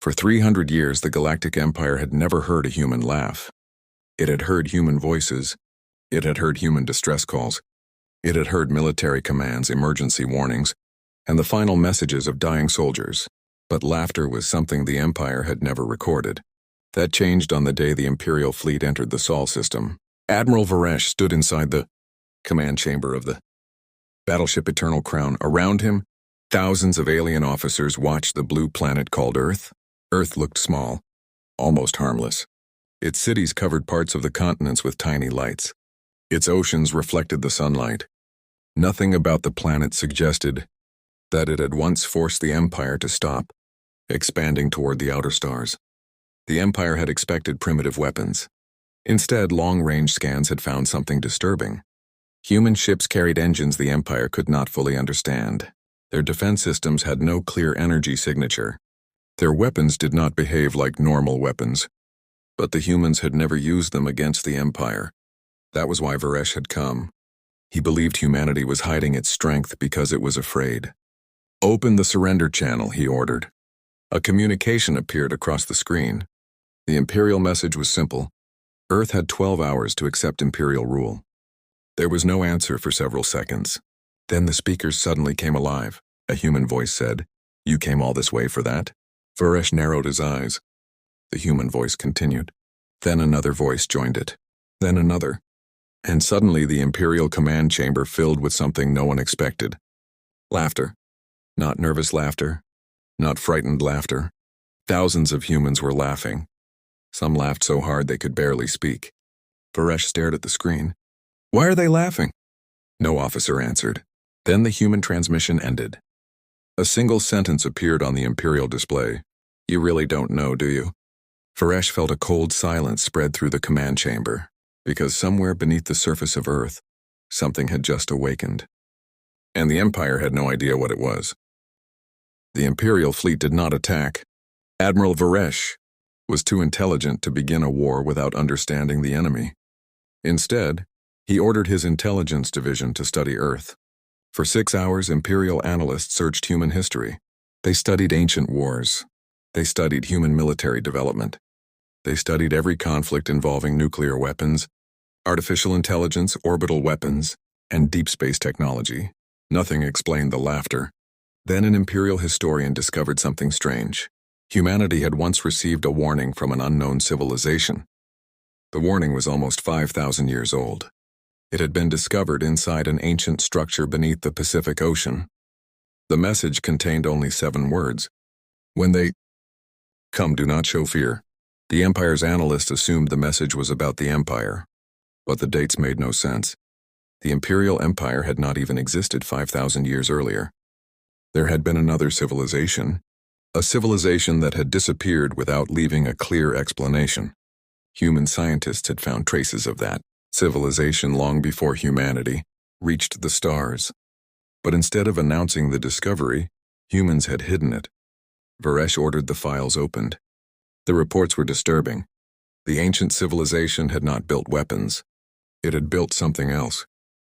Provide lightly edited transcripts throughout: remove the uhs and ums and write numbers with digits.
For 300 years, the Galactic Empire had never heard a human laugh. It had heard human voices. It had heard human distress calls. It had heard military commands, emergency warnings, and the final messages of dying soldiers. But laughter was something the Empire had never recorded. That changed on the day the Imperial fleet entered the Sol system. Admiral Varesh stood inside the command chamber of the battleship Eternal Crown. Around him, thousands of alien officers watched the blue planet called Earth. Earth looked small, almost harmless. Its cities covered parts of the continents with tiny lights. Its oceans reflected the sunlight. Nothing about the planet suggested that it had once forced the Empire to stop, expanding toward the outer stars. The Empire had expected primitive weapons. Instead, long-range scans had found something disturbing. Human ships carried engines the Empire could not fully understand. Their defense systems had no clear energy signature. Their weapons did not behave like normal weapons, but the humans had never used them against the Empire. That was why Varesh had come. He believed humanity was hiding its strength because it was afraid. "Open the surrender channel," he ordered. A communication appeared across the screen. The Imperial message was simple. Earth had 12 hours to accept Imperial rule. There was no answer for several seconds. Then the speakers suddenly came alive. A human voice said, "You came all this way for that?" Varesh narrowed his eyes. The human voice continued. Then another voice joined it. Then another. And suddenly the Imperial command chamber filled with something no one expected. Laughter. Not nervous laughter. Not frightened laughter. Thousands of humans were laughing. Some laughed so hard they could barely speak. Varesh stared at the screen. "Why are they laughing?" No officer answered. Then the human transmission ended. A single sentence appeared on the Imperial display. "You really don't know, do you?" Varesh felt a cold silence spread through the command chamber, because somewhere beneath the surface of Earth, something had just awakened. And the Empire had no idea what it was. The Imperial fleet did not attack. Admiral Varesh was too intelligent to begin a war without understanding the enemy. Instead, he ordered his intelligence division to study Earth. For 6 hours, Imperial analysts searched human history. They studied ancient wars. They studied human military development. They studied every conflict involving nuclear weapons, artificial intelligence, orbital weapons, and deep space technology. Nothing explained the laughter. Then an Imperial historian discovered something strange. Humanity had once received a warning from an unknown civilization. The warning was almost 5,000 years old. It had been discovered inside an ancient structure beneath the Pacific Ocean. The message contained only 7 words. "When they come, do not show fear." The Empire's analysts assumed the message was about the Empire, but the dates made no sense. The Imperial Empire had not even existed 5,000 years earlier. There had been another civilization, a civilization that had disappeared without leaving a clear explanation. Human scientists had found traces of that civilization long before humanity reached the stars. But instead of announcing the discovery, humans had hidden it. Varesh ordered the files opened. The reports were disturbing. The ancient civilization had not built weapons. It had built something else,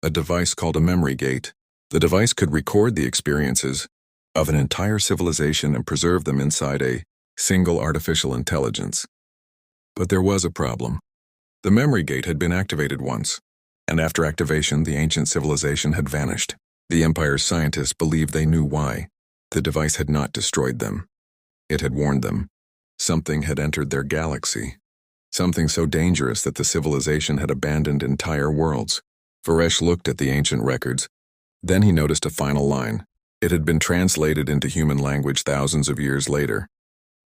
a device called a memory gate. The device could record the experiences of an entire civilization and preserve them inside a single artificial intelligence. But there was a problem. The memory gate had been activated once, and after activation, the ancient civilization had vanished. The Empire's scientists believed they knew why. The device had not destroyed them. It had warned them. Something had entered their galaxy. Something so dangerous that the civilization had abandoned entire worlds. Varesh looked at the ancient records. Then he noticed a final line. It had been translated into human language thousands of years later.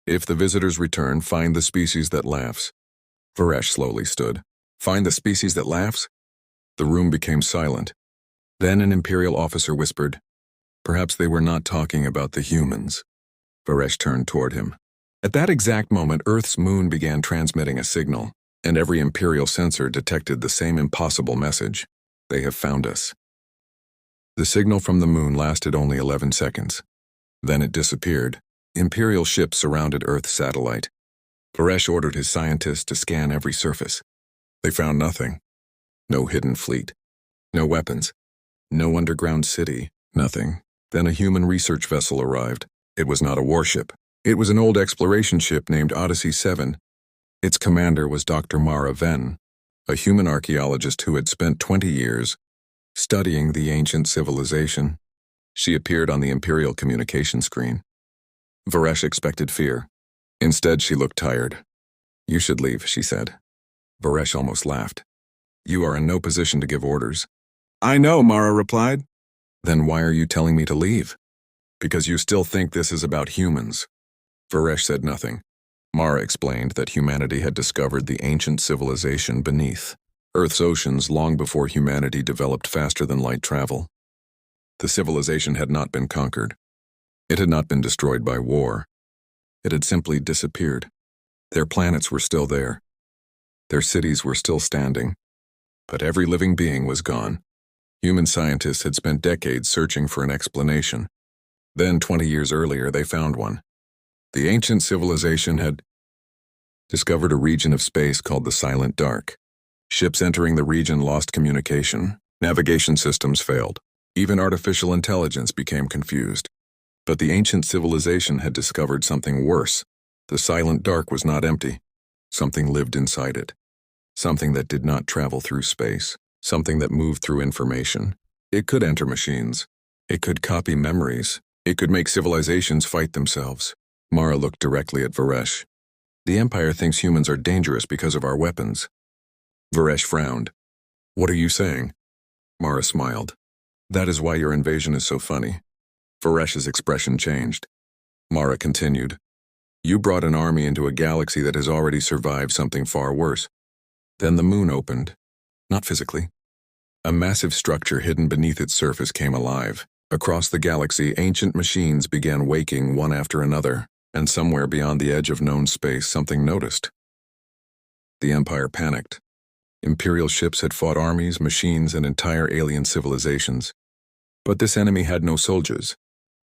"If the visitors return, find the species that laughs." Varesh slowly stood. "Find the species that laughs?" The room became silent. Then an Imperial officer whispered, "Perhaps they were not talking about the humans." Varesh turned toward him. At that exact moment, Earth's moon began transmitting a signal, and every Imperial sensor detected the same impossible message. "They have found us." The signal from the moon lasted only 11 seconds. Then it disappeared. Imperial ships surrounded Earth's satellite. Varesh ordered his scientists to scan every surface. They found nothing. No hidden fleet. No weapons. No underground city. Nothing. Then a human research vessel arrived. It was not a warship. It was an old exploration ship named Odyssey 7. Its commander was Dr. Mara Venn, a human archaeologist who had spent 20 years studying the ancient civilization. She appeared on the Imperial communication screen. Varesh expected fear. Instead, she looked tired. "You should leave," she said. Varesh almost laughed. "You are in no position to give orders." "I know," Mara replied. "Then why are you telling me to leave?" "Because you still think this is about humans." Varesh said nothing. Mara explained that humanity had discovered the ancient civilization beneath Earth's oceans long before humanity developed faster than light travel. The civilization had not been conquered. It had not been destroyed by war. It had simply disappeared. Their planets were still there. Their cities were still standing. But every living being was gone. Human scientists had spent decades searching for an explanation. Then, 20 years earlier, they found one. The ancient civilization had discovered a region of space called the Silent Dark. Ships entering the region lost communication. Navigation systems failed. Even artificial intelligence became confused. But the ancient civilization had discovered something worse. The Silent Dark was not empty. Something lived inside it. Something that did not travel through space. Something that moved through information. It could enter machines. It could copy memories. It could make civilizations fight themselves. Mara looked directly at Varesh. "The Empire thinks humans are dangerous because of our weapons." Varesh frowned. "What are you saying?" Mara smiled. "That is why your invasion is so funny." Varesh's expression changed. Mara continued. "You brought an army into a galaxy that has already survived something far worse. Then the moon opened. Not physically. A massive structure hidden beneath its surface came alive. Across the galaxy, ancient machines began waking one after another, and somewhere beyond the edge of known space, something noticed. The Empire panicked. Imperial ships had fought armies, machines, and entire alien civilizations. But this enemy had no soldiers.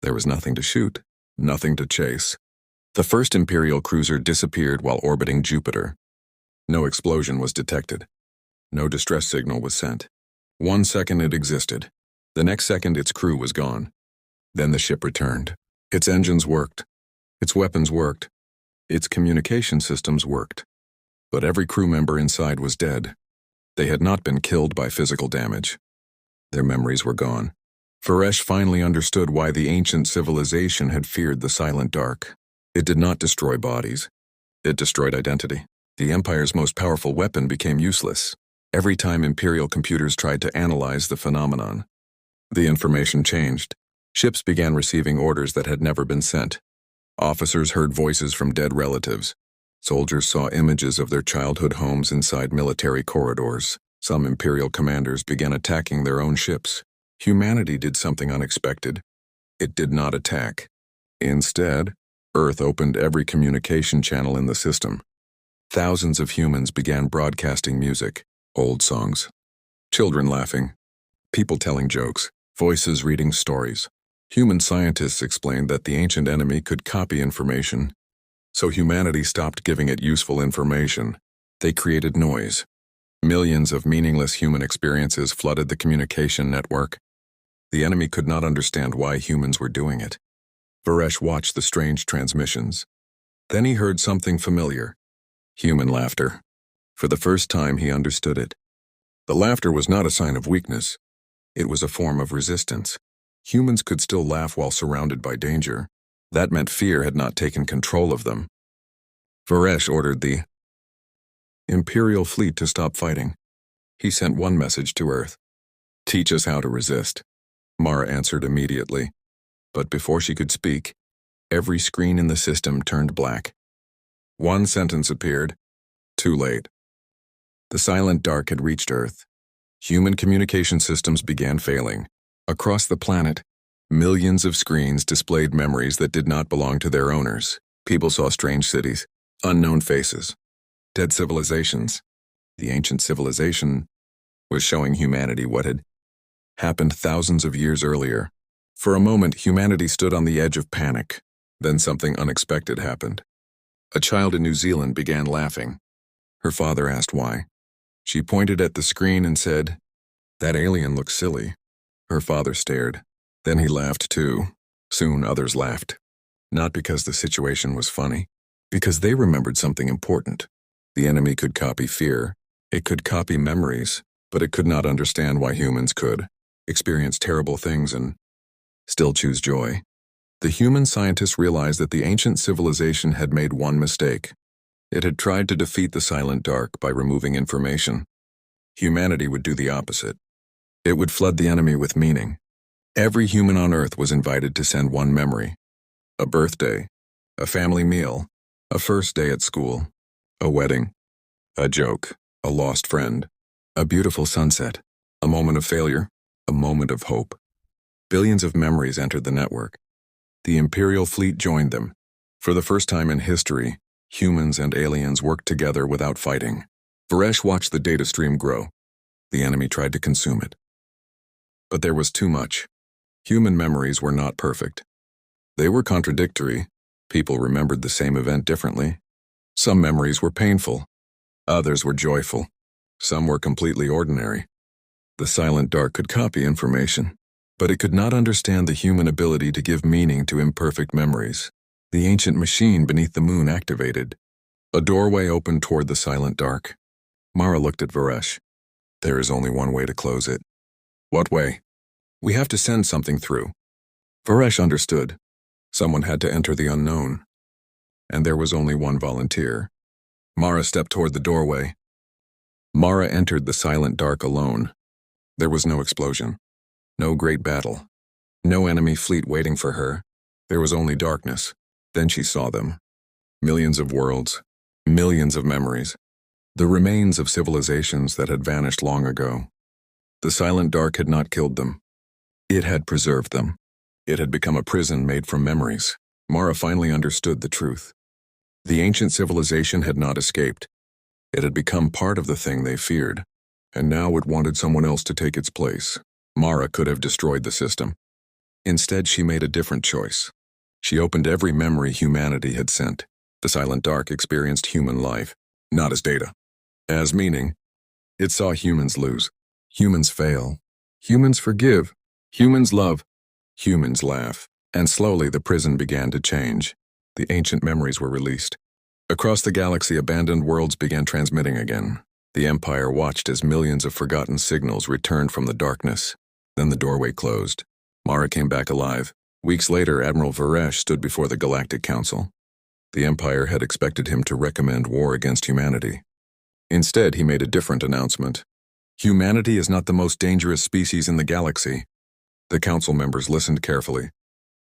There was nothing to shoot, nothing to chase. The first Imperial cruiser disappeared while orbiting Jupiter. No explosion was detected. No distress signal was sent. 1 second it existed. The next second its crew was gone. Then the ship returned. Its engines worked. Its weapons worked. Its communication systems worked. But every crew member inside was dead. They had not been killed by physical damage. Their memories were gone. Varesh finally understood why the ancient civilization had feared the Silent Dark. It did not destroy bodies. It destroyed identity. The Empire's most powerful weapon became useless. Every time Imperial computers tried to analyze the phenomenon, the information changed. Ships began receiving orders that had never been sent. Officers heard voices from dead relatives. Soldiers saw images of their childhood homes inside military corridors. Some Imperial commanders began attacking their own ships. Humanity did something unexpected. It did not attack. Instead, Earth opened every communication channel in the system. Thousands of humans began broadcasting music, old songs, children laughing, people telling jokes, voices reading stories. Human scientists explained that the ancient enemy could copy information, so humanity stopped giving it useful information. They created noise. Millions of meaningless human experiences flooded the communication network. The enemy could not understand why humans were doing it. Varesh watched the strange transmissions. Then he heard something familiar. Human laughter. For the first time, he understood it. The laughter was not a sign of weakness. It was a form of resistance. Humans could still laugh while surrounded by danger. That meant fear had not taken control of them. Varesh ordered the Imperial fleet to stop fighting. He sent one message to Earth. "Teach us how to resist." Mara answered immediately. But before she could speak, every screen in the system turned black. One sentence appeared. Too late. The Silent Dark had reached Earth. Human communication systems began failing. Across the planet, millions of screens displayed memories that did not belong to their owners. People saw strange cities, unknown faces, dead civilizations. The ancient civilization was showing humanity what had happened thousands of years earlier. For a moment, humanity stood on the edge of panic. Then something unexpected happened. A child in New Zealand began laughing. Her father asked why. She pointed at the screen and said, "That alien looks silly." Her father stared. Then he laughed too. Soon others laughed. Not because the situation was funny, because they remembered something important. The enemy could copy fear, it could copy memories, but it could not understand why humans could experience terrible things and still choose joy. The human scientists realized that the ancient civilization had made one mistake. It had tried to defeat the silent dark by removing information. Humanity would do the opposite. It would flood the enemy with meaning. Every human on Earth was invited to send one memory. A birthday, a family meal, a first day at school, a wedding, a joke, a lost friend, a beautiful sunset, a moment of failure, a moment of hope. Billions of memories entered the network. The Imperial fleet joined them. For the first time in history, humans and aliens worked together without fighting. Varesh watched the data stream grow. The enemy tried to consume it. But there was too much. Human memories were not perfect. They were contradictory. People remembered the same event differently. Some memories were painful. Others were joyful. Some were completely ordinary. The silent dark could copy information, but it could not understand the human ability to give meaning to imperfect memories. The ancient machine beneath the moon activated. A doorway opened toward the silent dark. Mara looked at Varesh. There is only one way to close it. What way? We have to send something through. Varesh understood. Someone had to enter the unknown. And there was only one volunteer. Mara stepped toward the doorway. Mara entered the silent dark alone. There was no explosion. No great battle. No enemy fleet waiting for her. There was only darkness. Then she saw them. Millions of worlds. Millions of memories. The remains of civilizations that had vanished long ago. The silent dark had not killed them. It had preserved them. It had become a prison made from memories. Mara finally understood the truth. The ancient civilization had not escaped. It had become part of the thing they feared. And now it wanted someone else to take its place. Mara could have destroyed the system. Instead, she made a different choice. She opened every memory humanity had sent. The silent dark experienced human life, not as data. As meaning. It saw humans lose. Humans fail. Humans forgive. Humans love. Humans laugh. And slowly the prison began to change. The ancient memories were released. Across the galaxy, abandoned worlds began transmitting again. The Empire watched as millions of forgotten signals returned from the darkness. Then the doorway closed. Mara came back alive. Weeks later, Admiral Varesh stood before the Galactic Council. The Empire had expected him to recommend war against humanity. Instead, he made a different announcement. Humanity is not the most dangerous species in the galaxy. The council members listened carefully.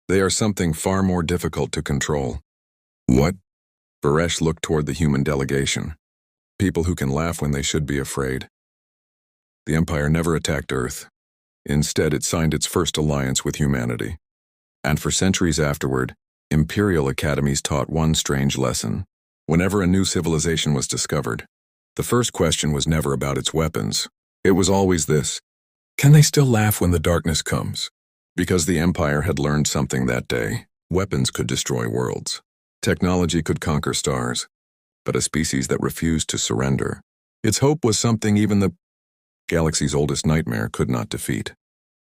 They are something far more difficult to control. What? Varesh looked toward the human delegation. People who can laugh when they should be afraid. The Empire never attacked Earth. Instead, it signed its first alliance with humanity. And for centuries afterward, Imperial academies taught one strange lesson. Whenever a new civilization was discovered, the first question was never about its weapons. It was always this: can they still laugh when the darkness comes? Because the Empire had learned something that day. Weapons could destroy worlds. Technology could conquer stars. But a species that refused to surrender. Its hope was something even the galaxy's oldest nightmare could not defeat.